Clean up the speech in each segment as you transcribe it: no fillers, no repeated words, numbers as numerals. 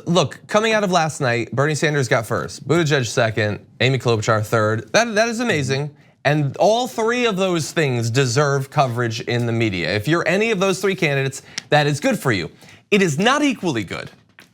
look, coming out of last night, Bernie Sanders got first, Buttigieg second, Amy Klobuchar third. That is amazing. And all three of those things deserve coverage in the media. If you're any of those three candidates, that is good for you. It is not equally good.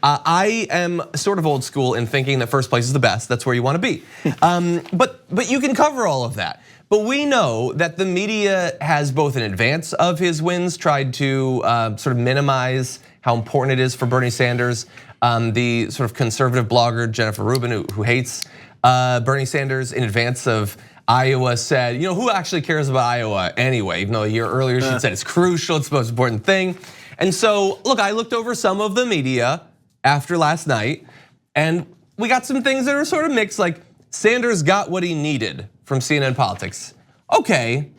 I am sort of old school in thinking that first place is the best. That's where you want to be. But you can cover all of that. But we know that the media has both in advance of his wins tried to sort of minimize how important it is for Bernie Sanders. The sort of conservative blogger Jennifer Rubin, who hates Bernie Sanders, in advance of Iowa said, who actually cares about Iowa anyway? Even though a year earlier she said it's crucial, it's the most important thing. And so, look, I looked over some of the media after last night, and we got some things that are sort of mixed, like Sanders got what he needed from CNN Politics. Okay,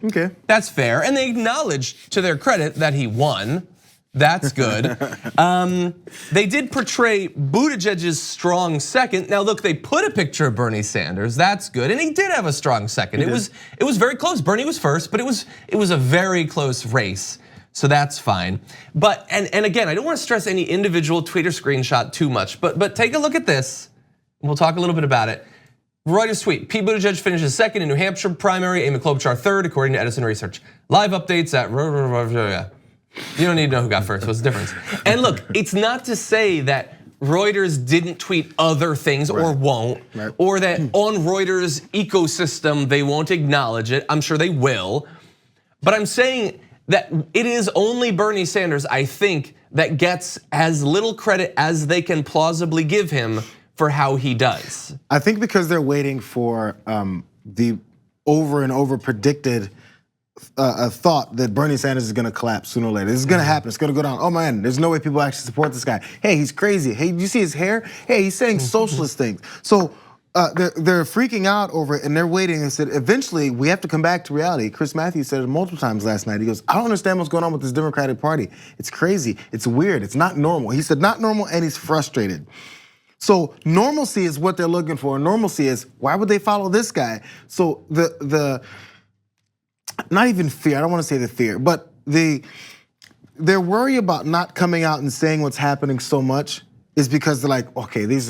that's fair. And they acknowledged, to their credit, that he won. That's good. They did portray Buttigieg's strong second. Now look, they put a picture of Bernie Sanders. That's good, and he did have a strong second. It was very close. Bernie was first, but it was a very close race. So that's fine. But and again, I don't want to stress any individual tweet or screenshot too much. But take a look at this. We'll talk a little bit about it. Reuters tweet: Pete Buttigieg finishes second in New Hampshire primary. Amy Klobuchar third, according to Edison Research. Live updates at. You don't need to know who got first. What's the difference? And look, it's not to say that Reuters didn't tweet other things or won't, or that on Reuters' ecosystem they won't acknowledge it. I'm sure they will. But I'm saying that it is only Bernie Sanders, I think, that gets as little credit as they can plausibly give him for how he does. I think because they're waiting for the over and over predicted a thought that Bernie Sanders is gonna collapse sooner or later. This is gonna happen, it's gonna go down. Oh man, there's no way people actually support this guy. Hey, he's crazy. Hey, you see his hair? Hey, he's saying socialist things. So they're freaking out over it and they're waiting and said, eventually we have to come back to reality. Chris Matthews said it multiple times last night. He goes, I don't understand what's going on with this Democratic Party. It's crazy, it's weird, it's not normal. He said not normal and he's frustrated. So normalcy is what they're looking for. Normalcy is, why would they follow this guy? So the not even fear, I don't wanna say the fear, but their worry about not coming out and saying what's happening so much is because they're like, okay, these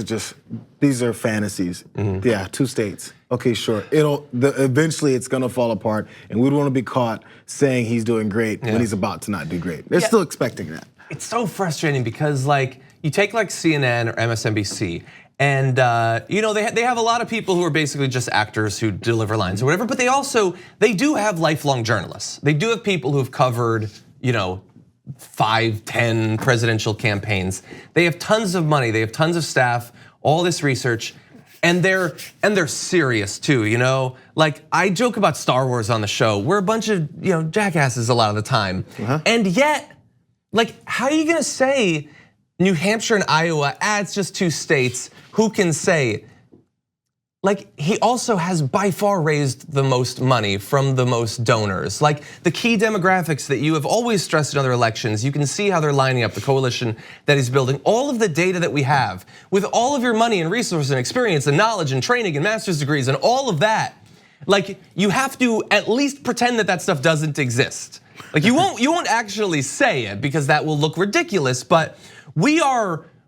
are fantasies. Yeah, 2 states. Okay, sure. Eventually it's gonna fall apart, and we don't wanna be caught saying he's doing great when he's about to not do great. They're still expecting that. It's so frustrating because you take CNN or MSNBC, and they have a lot of people who are basically just actors who deliver lines or whatever, but they do have lifelong journalists. They do have people who have covered 5, 10 presidential campaigns. They have tons of money, they have tons of staff, all this research, and they're serious too, Like I joke about Star Wars on the show. We're a bunch of jackasses a lot of the time. And yet, how are you gonna say New Hampshire and Iowa, it's just 2 states, who can say? He also has by far raised the most money from the most donors. The key demographics that you have always stressed in other elections, you can see how they're lining up, the coalition that he's building. All of the data that we have, with all of your money and resources and experience and knowledge and training and master's degrees and all of that, you have to at least pretend that stuff doesn't exist. You won't actually say it because that will look ridiculous, but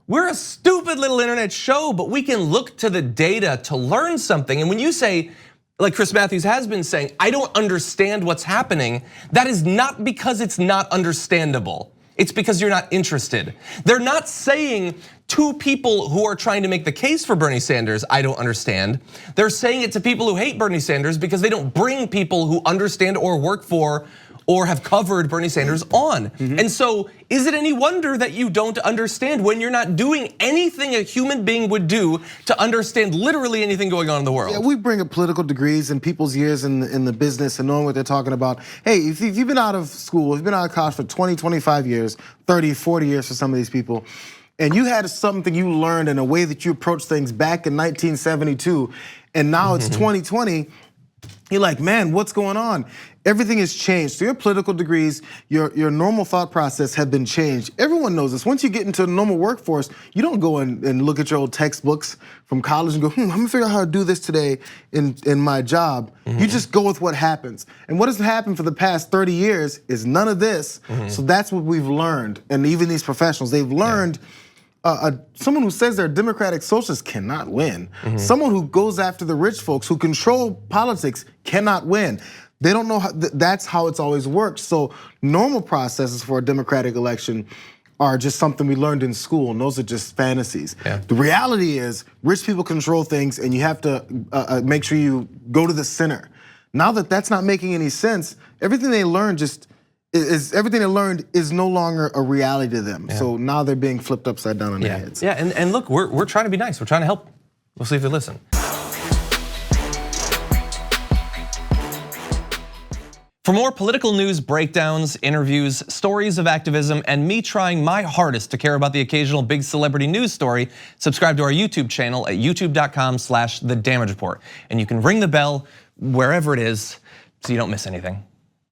we're a stupid little internet show, but we can look to the data to learn something. And when you say, like Chris Matthews has been saying, I don't understand what's happening, that is not because it's not understandable. It's because you're not interested. They're not saying to people who are trying to make the case for Bernie Sanders, I don't understand. They're saying it to people who hate Bernie Sanders because they don't bring people who understand or work for or have covered Bernie Sanders on. And so is it any wonder that you don't understand when you're not doing anything a human being would do to understand literally anything going on in the world? Yeah, we bring up political degrees and people's years in the business and knowing what they're talking about. Hey, if you've been out of school, if you've been out of college for 20, 25 years, 30, 40 years for some of these people, and you had something you learned in a way that you approach things back in 1972, and now it's 2020, you're like, man, what's going on? Everything has changed. So your political degrees, your normal thought process have been changed. Everyone knows this. Once you get into the normal workforce, you don't go and look at your old textbooks from college and go, I'm gonna figure out how to do this today in my job. You just go with what happens. And what has happened for the past 30 years is none of this. So that's what we've learned. And even these professionals, they've learned someone who says they're a democratic socialist cannot win. Someone who goes after the rich folks who control politics cannot win. They don't know how, that's how it's always worked. So normal processes for a democratic election are just something we learned in school, and those are just fantasies. Yeah. The reality is rich people control things, and you have to make sure you go to the center. Now that that's not making any sense, everything they learned is no longer a reality to them. So now they're being flipped upside down on their heads. Yeah, and look, we're trying to be nice. We're trying to help. We'll see if they listen. For more political news breakdowns, interviews, stories of activism, and me trying my hardest to care about the occasional big celebrity news story, subscribe to our YouTube channel at youtube.com/thedamagereport. And you can ring the bell wherever it is so you don't miss anything.